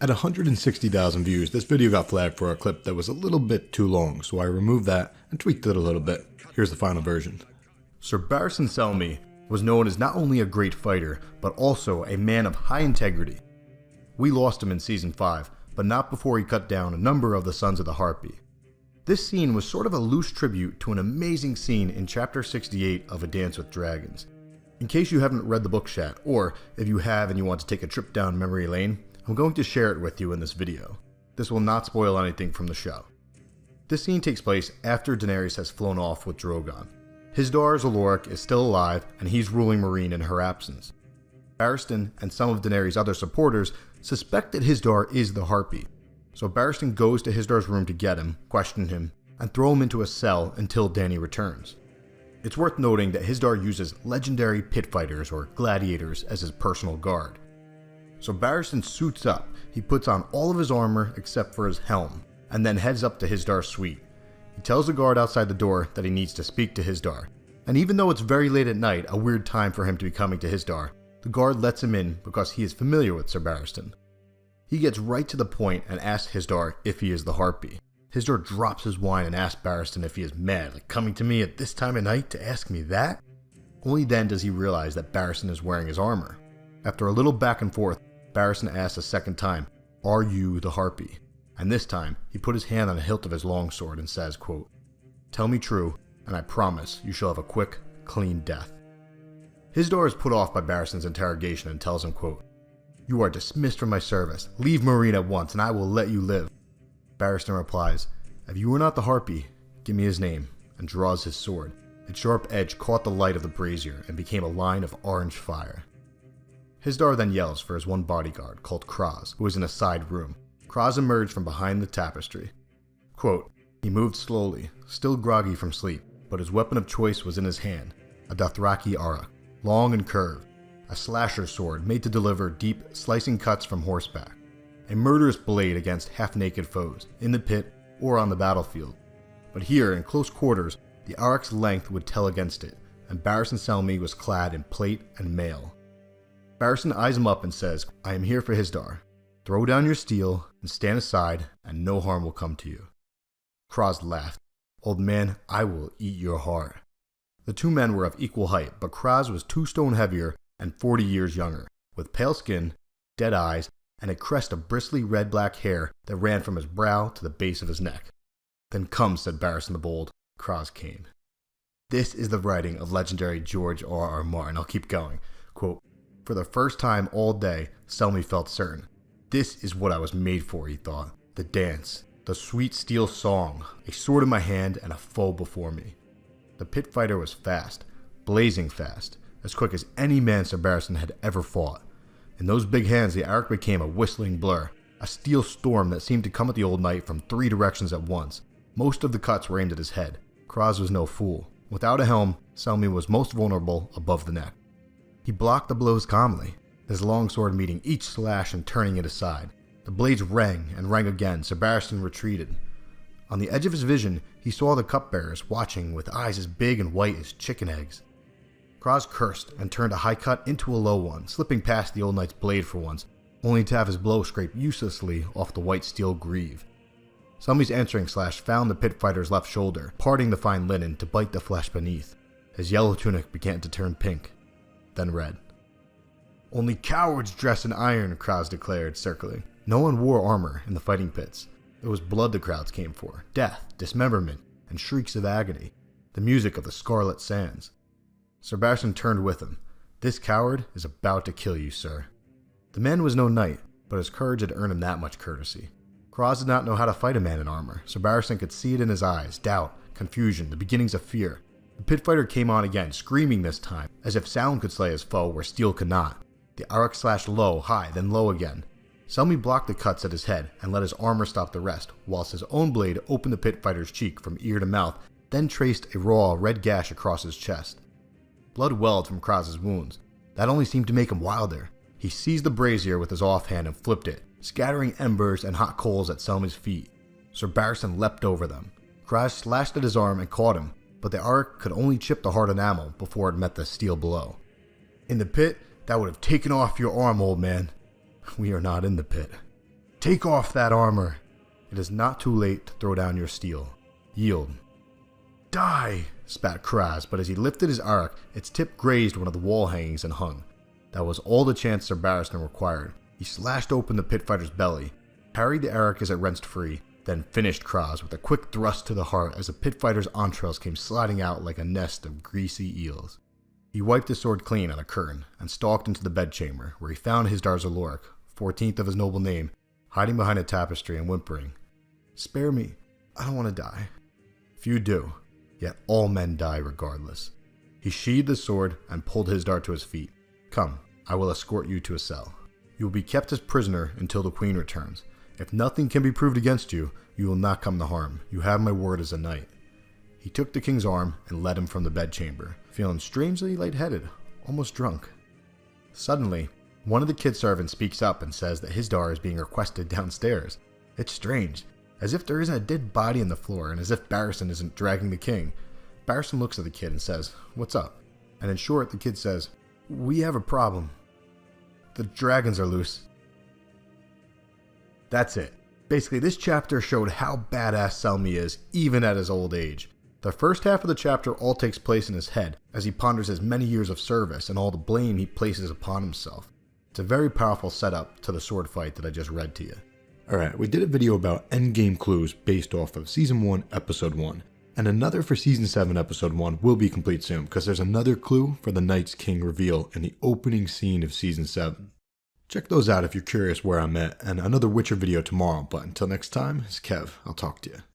At 160,000 views, this video got flagged for a clip that was a little bit too long, so I removed that and tweaked it a little bit. Here's the final version. Sir Barristan Selmy was known as not only a great fighter, but also a man of high integrity. We lost him in Season 5, but not before he cut down a number of the Sons of the Harpy. This scene was sort of a loose tribute to an amazing scene in Chapter 68 of A Dance with Dragons. In case you haven't read the book yet, or if you have and you want to take a trip down memory lane, I'm going to share it with you in this video. This will not spoil anything from the show. This scene takes place after Daenerys has flown off with Drogon. Hizdahr Zalorek is still alive and he's ruling Meereen in her absence. Barristan and some of Daenerys' other supporters suspect that Hizdahr is the Harpy, so Barristan goes to Hizdahr's room to get him, question him, and throw him into a cell until Dany returns. It's worth noting that Hizdahr uses legendary pit fighters or gladiators as his personal guard. So Barristan suits up, he puts on all of his armor except for his helm, and then heads up to Hizdahr's suite. He tells the guard outside the door that he needs to speak to Hizdahr, and even though it's very late at night, a weird time for him to be coming to Hizdahr, the guard lets him in because he is familiar with Sir Barristan. He gets right to the point and asks Hizdahr if he is the Harpy. Hizdahr drops his wine and asks Barristan if he is mad, like coming to me at this time of night to ask me that? Only then does he realize that Barristan is wearing his armor. After a little back and forth, Barristan asks a second time, "Are you the Harpy?" And this time, he put his hand on the hilt of his longsword and says, quote, "Tell me true, and I promise you shall have a quick, clean death." Hizdahr is put off by Barristan's interrogation and tells him, quote, "You are dismissed from my service. Leave Meereen at once, and I will let you live." Barristan replies, "If you are not the Harpy, give me his name," and draws his sword. Its sharp edge caught the light of the brazier and became a line of orange fire. Hizdahr then yells for his one bodyguard, called Kraz, who is in a side room. Kraz emerged from behind the tapestry. Quote, "He moved slowly, still groggy from sleep, but his weapon of choice was in his hand, a Dothraki auroch, long and curved, a slasher sword made to deliver deep, slicing cuts from horseback, a murderous blade against half-naked foes, in the pit or on the battlefield. But here, in close quarters, the auroch's length would tell against it, and Barristan Selmy was clad in plate and mail." Barristan eyes him up and says, "I am here for Hizdahr. Throw down your steel and stand aside, and no harm will come to you." Kraz laughed. "Old man, I will eat your heart." The two men were of equal height, but Kraz was 2 stone heavier and 40 years younger, with pale skin, dead eyes, and a crest of bristly red-black hair that ran from his brow to the base of his neck. "Then come," said Barristan the Bold. Kraz came. This is the writing of legendary George R.R. Martin. I'll keep going. Quote, "For the first time all day, Selmy felt certain. This is what I was made for," he thought. "The dance, the sweet steel song, a sword in my hand and a foe before me." The pit fighter was fast, blazing fast, as quick as any man Sir Barristan had ever fought. In those big hands, the auroch became a whistling blur, a steel storm that seemed to come at the old knight from 3 directions at once. Most of the cuts were aimed at his head. Kraz was no fool. Without a helm, Selmy was most vulnerable above the neck. He blocked the blows calmly, his longsword meeting each slash and turning it aside. The blades rang and rang again. Sir Barristan retreated. On the edge of his vision, he saw the cupbearers watching with eyes as big and white as chicken eggs. Kraz cursed and turned a high cut into a low one, slipping past the old knight's blade for once, only to have his blow scrape uselessly off the white steel greave. Selmy's answering slash found the pit fighter's left shoulder, parting the fine linen to bite the flesh beneath. His yellow tunic began to turn pink, then red. "Only cowards dress in iron," Kraz declared, circling. No one wore armor in the fighting pits. It was blood the crowds came for, death, dismemberment, and shrieks of agony, the music of the Scarlet Sands. Sir Barristan turned with him. "This coward is about to kill you, sir." The man was no knight, but his courage had earned him that much courtesy. Kraz did not know how to fight a man in armor. Sir Barristan could see it in his eyes, doubt, confusion, the beginnings of fear. The pit fighter came on again, screaming this time, as if sound could slay his foe where steel could not. The auroch slashed low, high, then low again. Selmy blocked the cuts at his head and let his armor stop the rest, whilst his own blade opened the pit fighter's cheek from ear to mouth, then traced a raw, red gash across his chest. Blood welled from Kraz's wounds. That only seemed to make him wilder. He seized the brazier with his offhand and flipped it, scattering embers and hot coals at Selmy's feet. Sir Barristan leapt over them. Kraz slashed at his arm and caught him, but the auroch could only chip the hard enamel before it met the steel below. "In the pit, that would have taken off your arm, old man." "We are not in the pit." Take off that armor. It is not too late to throw down your steel. Yield. Die, spat Kraz, but as he lifted his arc, its tip grazed one of the wall hangings and hung. That was all the chance Sir Barristan required. He slashed open the pit fighter's belly, parried the arc as it wrenched free, then finished Kraz with a quick thrust to the heart as the pit fighter's entrails came sliding out like a nest of greasy eels. He wiped his sword clean on a curtain and stalked into the bedchamber, where he found Hisdar Zaloric, 14th of his noble name, hiding behind a tapestry and whimpering, "Spare me, I don't want to die." Few do, yet all men die regardless. He sheathed the sword and pulled Hisdar to his feet. "Come, I will escort you to a cell. You will be kept as prisoner until the queen returns. If nothing can be proved against you, you will not come to harm. You have my word as a knight." He took the king's arm and led him from the bedchamber, feeling strangely lightheaded, almost drunk. Suddenly, one of the kid servants speaks up and says that Hisdar is being requested downstairs. It's strange, as if there isn't a dead body on the floor and as if Barristan isn't dragging the king. Barristan looks at the kid and says, "What's up?" And in short, the kid says, "We have a problem. The dragons are loose." That's it. Basically, this chapter showed how badass Selmy is, even at his old age. The first half of the chapter all takes place in his head, as he ponders his many years of service and all the blame he places upon himself. It's a very powerful setup to the sword fight that I just read to you. Alright, we did a video about endgame clues based off of Season 1, Episode 1. And another for Season 7, Episode 1 will be complete soon, because there's another clue for the Night's King reveal in the opening scene of Season 7. Check those out if you're curious where I'm at, and another Witcher video tomorrow, but until next time, it's Kev. I'll talk to you.